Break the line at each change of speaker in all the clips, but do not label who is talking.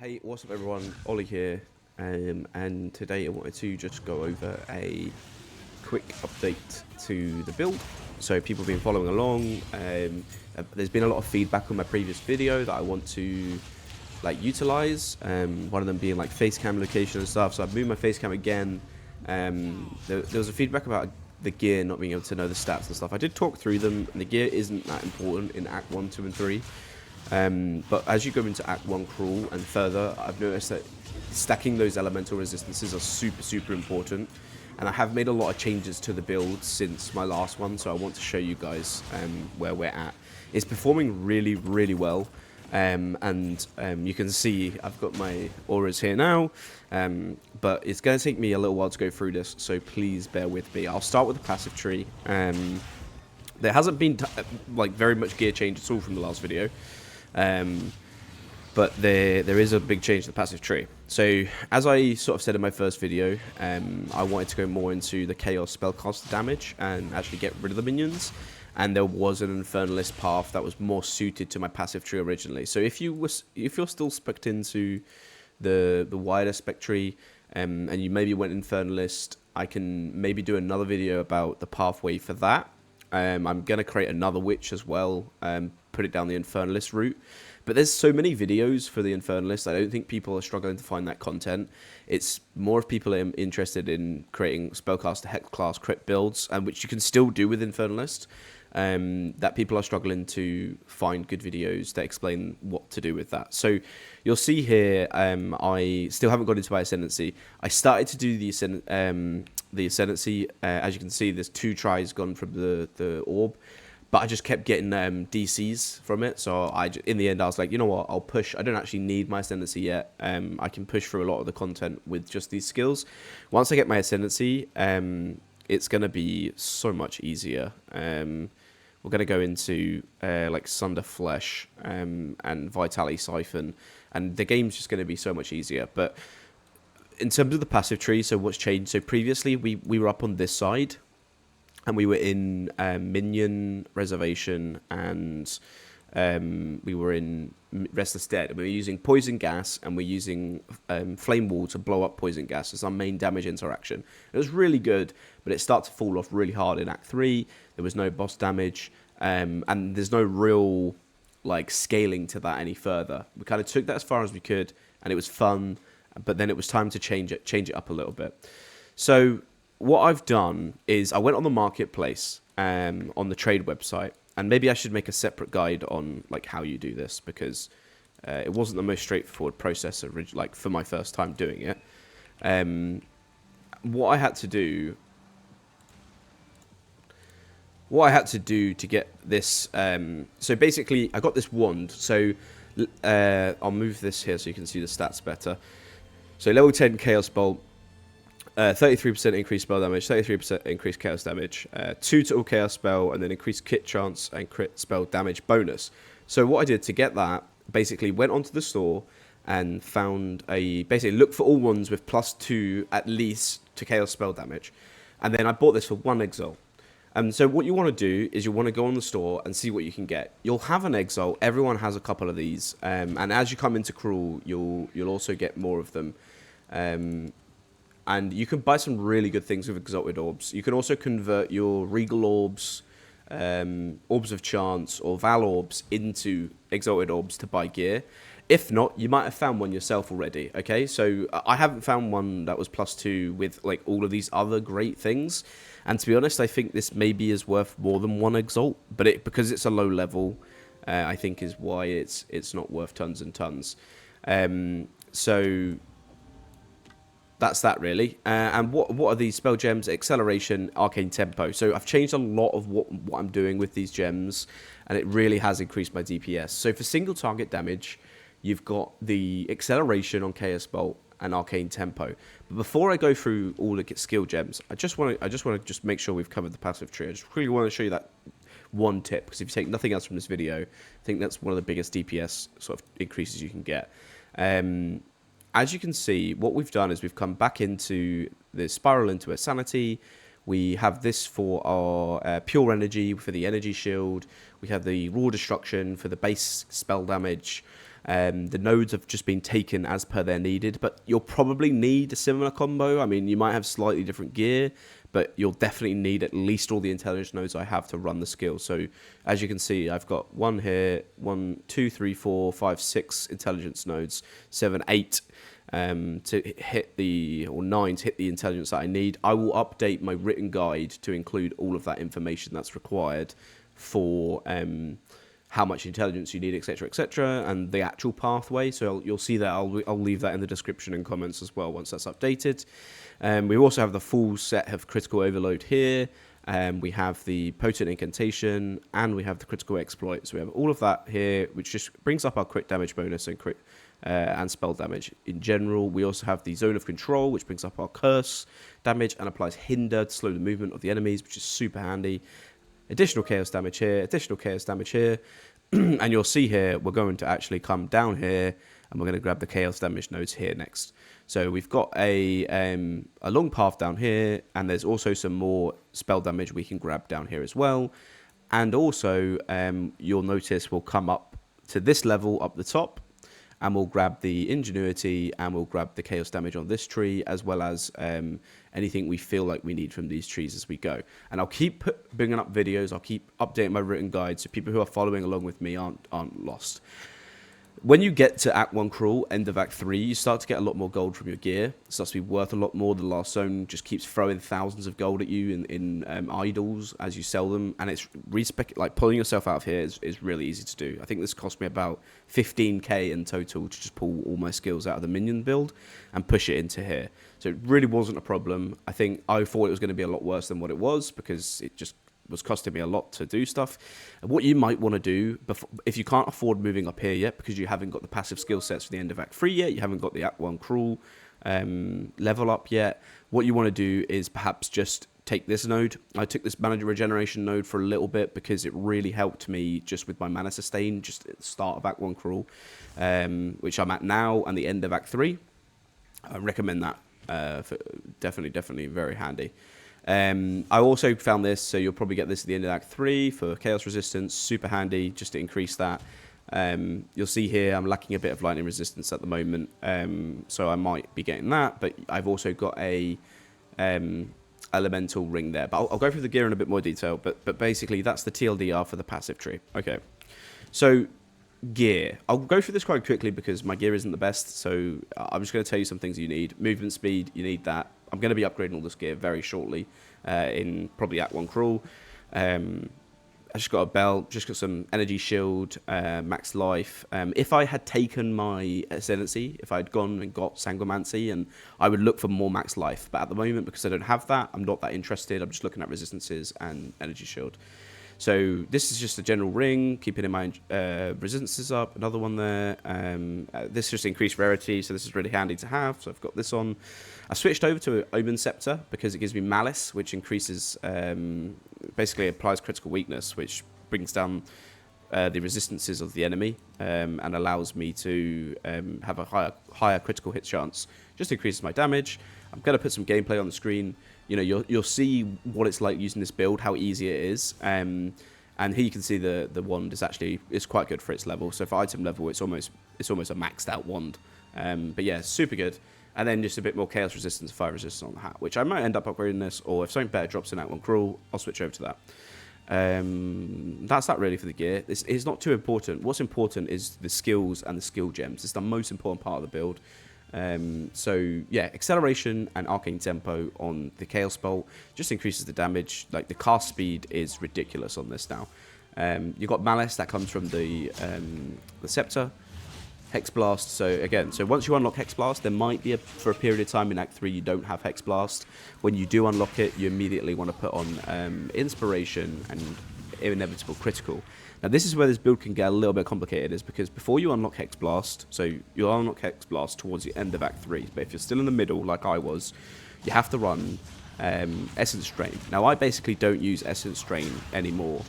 Hey, what's up everyone? Ollie here, and today I wanted to just go over a quick update to the build. So people have been following along. There's been a lot of feedback on my previous video that I want to utilize. One of them being like face cam location and stuff. So I've moved my face cam again. There was a feedback about the gear not being able to know the stats and stuff. I did talk through them, and the gear isn't that important in Act 1, 2, and 3. But as you go into Act 1 Crawl and further, I've noticed that stacking those elemental resistances are super important. And I have made a lot of changes to the build since my last one, so I want to show you guys where we're at. It's performing really well. You can see I've got my auras here now, but it's going to take me a little while to go through this, so please bear with me. I'll start with the passive tree. There hasn't been very much gear change at all from the last video. But there is a big change to the passive tree. So as I sort of said in my first video, I wanted to go more into the chaos spellcaster damage and actually get rid of the minions. And there was an infernalist path that was more suited to my passive tree originally. So if you're still spec'd into the wider spec tree, and you maybe went infernalist, I can maybe do another video about the pathway for that. I'm going to create another witch as well, put it down the infernalist route. But there's so many videos for the infernalist, I don't think people are struggling to find that content. It's more of people are interested in creating spellcaster hex class crit builds, which you can still do with infernalist. That people are struggling to find good videos that explain what to do with that. So you'll see here, I still haven't got into my ascendancy. I started to do the ascendancy. As you can see, there's 2 tries gone from the orb, but I just kept getting DCs from it. So in the end, I was like, you know what, I'll push. I don't actually need my ascendancy yet. I can push through a lot of the content with just these skills. Once I get my ascendancy, it's going to be so much easier. We're going to go into Sunder Flesh and Vitality Siphon, and the game's just going to be so much easier. But in terms of the passive tree, so what's changed? So previously we were up on this side, and we were in Minion Reservation, and we were in Restless Dead. We were using Poison Gas, and we're using Flame Wall to blow up Poison Gas as our main damage interaction. It was really good, but it started to fall off really hard in Act 3. There was no boss damage, and there's no real scaling to that any further. We kind of took that as far as we could, and it was fun, but then it was time to change it up a little bit. So what I've done is I went on the marketplace on the trade website, and maybe I should make a separate guide on how you do this, because it wasn't the most straightforward process for my first time doing it. What I had to do to get this, so basically I got this wand. So I'll move this here so you can see the stats better. So level 10 Chaos Bolt, 33% increased spell damage, 33% increased chaos damage, 2 to all chaos spell, and then increased crit chance and crit spell damage bonus. So what I did to get that, basically went onto the store and found basically look for all ones with +2 at least to chaos spell damage. And then I bought this for 1 exalt. So what you want to do is you want to go on the store and see what you can get. You'll have an exalt. Everyone has a couple of these. And as you come into Crawl, you'll also get more of them. And you can buy some really good things with Exalted Orbs. You can also convert your Regal Orbs, Orbs of Chance, or Val Orbs into Exalted Orbs to buy gear. If not, you might have found one yourself already, okay? So I haven't found one that was +2 with all of these other great things. And to be honest, I think this maybe is worth more than 1 Exalt. But because it's a low level, I think is why it's not worth tons and tons. So that's that really. And what are these spell gems? Acceleration, Arcane Tempo. So I've changed a lot of what I'm doing with these gems, and it really has increased my DPS. So for single target damage, you've got the Acceleration on Chaos Bolt and Arcane Tempo. But before I go through all the skill gems, I just want to make sure we've covered the passive tree. I just really want to show you that one tip, because if you take nothing else from this video, I think that's one of the biggest DPS sort of increases you can get. As you can see, what we've done is we've come back into the Spiral into a Sanity. We have this for our Pure Energy, for the Energy Shield. We have the Raw Destruction for the base spell damage. The nodes have just been taken as per they're needed, but you'll probably need a similar combo. I mean, you might have slightly different gear, but you'll definitely need at least all the intelligence nodes I have to run the skill. So as you can see, I've got 1 here, 1, 2, 3, 4, 5, 6 intelligence nodes, 7, 8 to hit or 9 to hit the intelligence that I need. I will update my written guide to include all of that information that's required for how much intelligence you need, etc., and the actual pathway. So you'll see that I'll leave that in the description and comments as well once that's updated. We also have the full set of critical overload here. We have the potent incantation, and we have the critical exploit. So we have all of that here, which just brings up our crit damage bonus and crit and spell damage in general. We also have the zone of control, which brings up our curse damage and applies hinder to slow the movement of the enemies, which is super handy. Additional chaos damage here, additional chaos damage here. And you'll see here, we're going to actually come down here and we're going to grab the chaos damage nodes here next. So we've got a long path down here, and there's also some more spell damage we can grab down here as well. And also, you'll notice we'll come up to this level up the top, and we'll grab the ingenuity, and we'll grab the chaos damage on this tree, as well as anything we feel like we need from these trees as we go. And I'll keep bringing up videos, I'll keep updating my written guide, so people who are following along with me aren't lost. When you get to Act 1 Crawl, end of Act 3, you start to get a lot more gold from your gear. It starts to be worth a lot more. The last zone just keeps throwing thousands of gold at you in idols as you sell them. And it's like pulling yourself out of here is really easy to do. I think this cost me about 15k in total to just pull all my skills out of the minion build and push it into here. So it really wasn't a problem. I think I thought it was going to be a lot worse than what it was, because it just was costing me a lot to do stuff. And what you might want to do, if you can't afford moving up here yet, because you haven't got the passive skill sets for the end of Act 3 yet, you haven't got the Act 1 Crawl level up yet, what you want to do is perhaps just take this node. I took this manager regeneration node for a little bit because it really helped me just with my mana sustain, just at the start of Act 1 Crawl, which I'm at now, and the end of Act 3. I recommend that. Definitely very handy. I also found this, so you'll probably get this at the end of Act 3 for chaos resistance, super handy just to increase that. You'll see here I'm lacking a bit of lightning resistance at the moment, so I might be getting that, but I've also got a elemental ring there. But I'll go through the gear in a bit more detail, but basically that's the TLDR for the passive tree. Okay, so gear. I'll go through this quite quickly because my gear isn't the best, so I'm just going to tell you some things you need. Movement speed, you need that. I'm going to be upgrading all this gear very shortly in probably Act 1 Crawl. I just got a belt, just got some energy shield, max life. If I had taken my ascendancy, if I'd gone and got sanguimancy, and I would look for more max life. But at the moment, because I don't have that, I'm not that interested. I'm just looking at resistances and energy shield. So this is just a general ring, keeping in mind resistances up, another one there. This just increased rarity, so this is really handy to have. So I've got this on. I switched over to Omen Scepter because it gives me Malice, which increases, basically applies critical weakness, which brings down the resistances of the enemy and allows me to have a higher critical hit chance. Just increases my damage. I'm going to put some gameplay on the screen. You know, you'll see what it's like using this build, how easy it is. And here you can see the wand is quite good for its level. So for item level, it's almost a maxed out wand. But yeah, super good. And then just a bit more chaos resistance, fire resistance on the hat, which I might end up upgrading this, or if something better drops in Act 1 Crawl, I'll switch over to that. That's that really for the gear. It's not too important. What's important is the skills and the skill gems. It's the most important part of the build. So yeah, acceleration and arcane tempo on the chaos bolt just increases the damage. Like the cast speed is ridiculous on this now. You've got Malice that comes from the scepter. Hex Blast, so once you unlock Hex Blast, there might be for a period of time in Act 3 you don't have Hex Blast. When you do unlock it, you immediately want to put on Inspiration and Inevitable Critical. Now this is where this build can get a little bit complicated, is because before you unlock Hex Blast, so you'll unlock Hex Blast towards the end of Act 3, but if you're still in the middle, like I was, you have to run Essence Drain. Now I basically don't use Essence Drain anymore,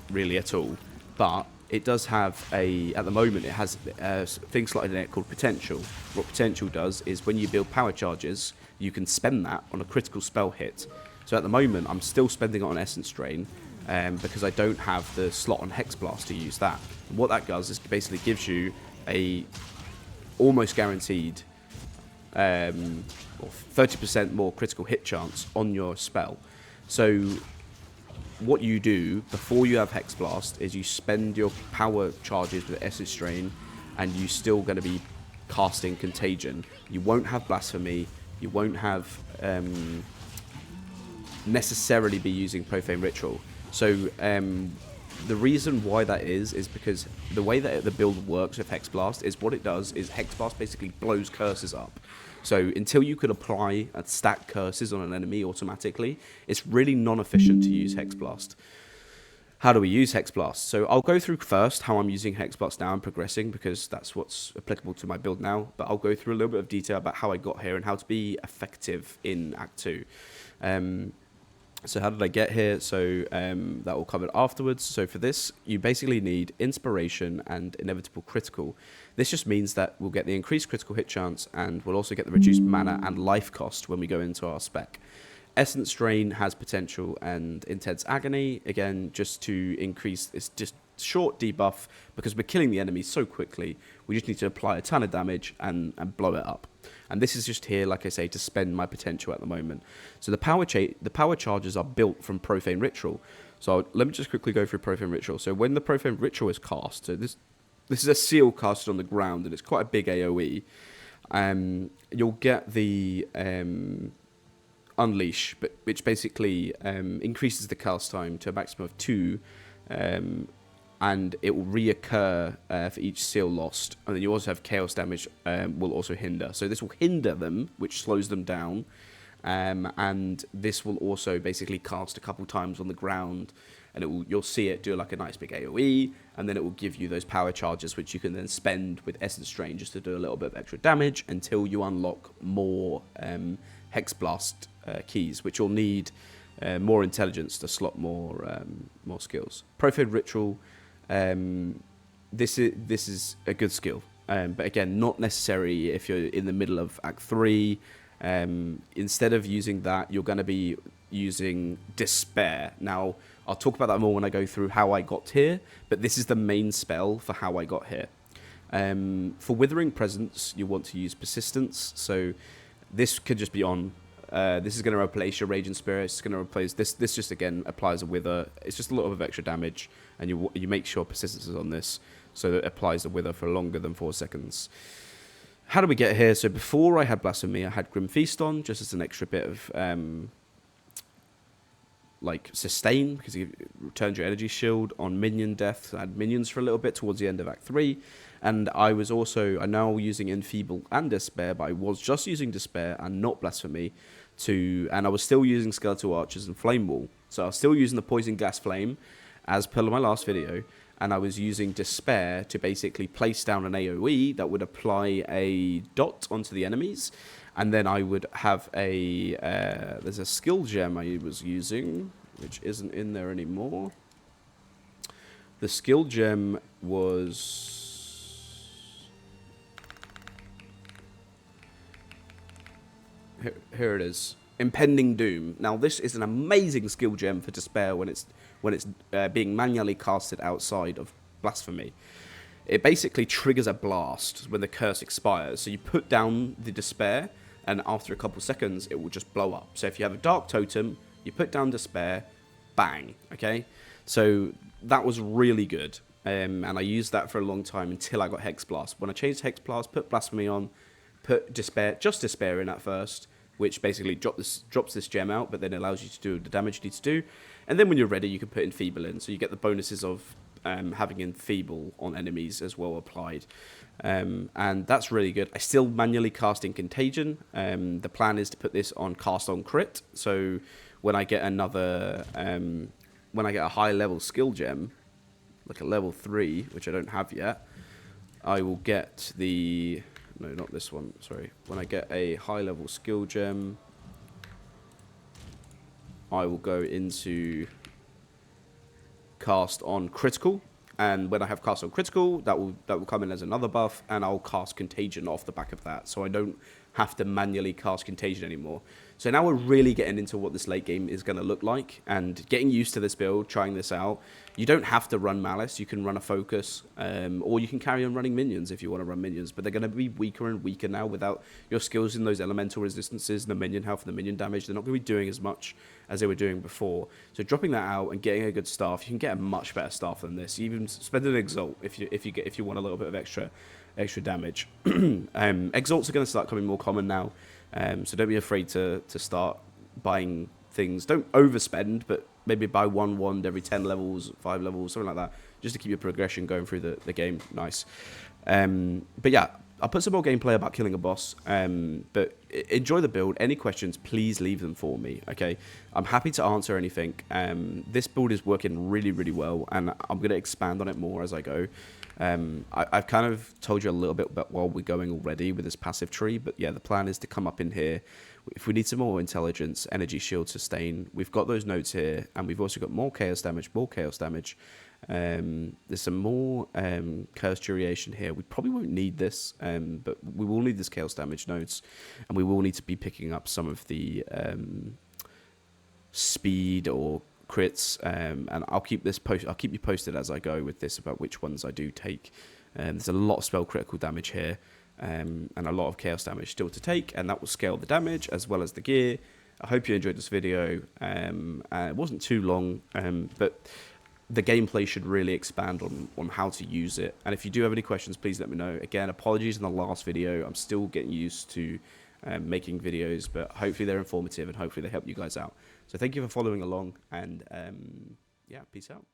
really at all, but it does have at the moment, it has things slotted in it called Potential. What Potential does is when you build power charges, you can spend that on a critical spell hit. So at the moment, I'm still spending it on Essence Drain, because I don't have the slot on Hex Blast to use that. And what that does is basically gives you a almost guaranteed 30% more critical hit chance on your spell. So what you do before you have Hex Blast is you spend your power charges with Essence Drain, and you're still going to be casting Contagion. You won't have Blasphemy. You won't have necessarily be using Profane Ritual. So the reason why that is because the way that the build works with Hex Blast is what it does is Hex Blast basically blows curses up. So until you can apply and stack curses on an enemy automatically, it's really non-efficient to use Hex Blast. How do we use Hex Blast? So I'll go through first how I'm using Hex Blast now and progressing, because that's what's applicable to my build now. But I'll go through a little bit of detail about how I got here and how to be effective in Act 2. So how did I get here? So that will cover afterwards. So for this, you basically need Inspiration and Inevitable Critical. This just means that we'll get the increased critical hit chance, and we'll also get the reduced mana and life cost when we go into our spec. Essence Drain has potential, and Intense Agony, again, just to increase, it's just short debuff, because we're killing the enemy so quickly, we just need to apply a ton of damage and blow it up. And this is just here, like I say, to spend my potential at the moment. So the power charges are built from Profane Ritual. So let me just quickly go through Profane Ritual. So when the Profane Ritual is cast, so this is a seal casted on the ground, and it's quite a big AoE. You'll get the Unleash, which basically increases the cast time to a maximum of 2, and it will reoccur for each seal lost. And then you also have Chaos damage will also hinder. So this will hinder them, which slows them down. And this will also basically cast a couple times on the ground, and you'll see it do like a nice big AoE, and then it will give you those power charges, which you can then spend with Essence Drain just to do a little bit of extra damage until you unlock more Hex Blast keys, which will need more intelligence to slot more skills. Profane Ritual, this is a good skill, but again, not necessary if you're in the middle of Act 3. Instead of using that, you're going to be using Despair. Now, I'll talk about that more when I go through how I got here, but this is the main spell for how I got here. For Withering Presence, you want to use Persistence, so this could just be on. This is going to replace your Raging Spirit. It's going to replace this. This just again applies a Wither. It's just a little bit of extra damage, and you make sure Persistence is on this, so that it applies the Wither for longer than 4 seconds. How do we get here? So before I had Blasphemy, I had Grim Feast on, just as an extra bit of like sustain, because it returns your energy shield on minion death. I had minions for a little bit towards the end of Act 3. And I'm now using Enfeeble and Despair, but I was just using Despair and not Blasphemy and I was still using Skeletal Archers and Flame Wall. So I was still using the Poison Gas Flame, as per my last video, and I was using Despair to basically place down an AoE that would apply a dot onto the enemies, and then I would have there's a skill gem I was using, which isn't in there anymore. The skill gem was... Here it is. Impending Doom. Now, this is an amazing skill gem for Despair when it's being manually casted outside of Blasphemy. It basically triggers a blast when the curse expires. So you put down the Despair, and after a couple seconds, it will just blow up. So if you have a Dark Totem, you put down Despair, bang, okay? So that was really good, and I used that for a long time until I got Hex Blast. When I changed Hex Blast, put Blasphemy on, put just Despair in at first, which basically drops this gem out, but then allows you to do the damage you need to do. And then when you're ready, you can put Enfeeble in, so you get the bonuses of having Enfeeble on enemies as well applied. And that's really good. I still manually cast in Contagion. The plan is to put this on Cast on Crit, so when I get a high level skill gem, like a level 3, which I don't have yet, I will get the... No, not this one, sorry. When I get a high level skill gem, I will go into Cast on Critical, and when I have Cast on Critical, that will come in as another buff, and I'll cast Contagion off the back of that, so I don't have to manually cast Contagion anymore. So now we're really getting into what this late game is going to look like and getting used to this build, trying this out. You don't have to run Malice. You can run a Focus, or you can carry on running minions if you want to run minions. But they're going to be weaker and weaker now without your skills in those elemental resistances, the minion health, and the minion damage. They're not going to be doing as much as they were doing before. So dropping that out and getting a good staff, you can get a much better staff than this. You even spend an Exalt if you want a little bit of extra damage. Exalts are going to start coming more common now, so don't be afraid to start buying things. Don't overspend, but maybe buy one wand every 10 levels, 5 levels, something like that, just to keep your progression going through the game nice. But yeah, I'll put some more gameplay about killing a boss, but enjoy the build. Any questions, please leave them for me, okay? I'm happy to answer anything. This build is working really, really well, and I'm going to expand on it more as I go. I've kind of told you a little bit about while we're going already with this passive tree, but yeah, the plan is to come up in here. If we need some more intelligence, energy, shield, sustain, we've got those nodes here, and we've also got more chaos damage, there's some more curse duration here. We probably won't need this, but we will need this chaos damage nodes, and we will need to be picking up some of the speed or crits, and I'll keep you posted as I go with this about which ones I do take. There's a lot of spell critical damage here, and a lot of chaos damage still to take, and that will scale the damage as well as the gear. I hope you enjoyed this video. It wasn't too long, but the gameplay should really expand on how to use it. And if you do have any questions, please let me know. Again, apologies in the last video. I'm still getting used to making videos, but hopefully they're informative and hopefully they help you guys out. So thank you for following along, and yeah, peace out.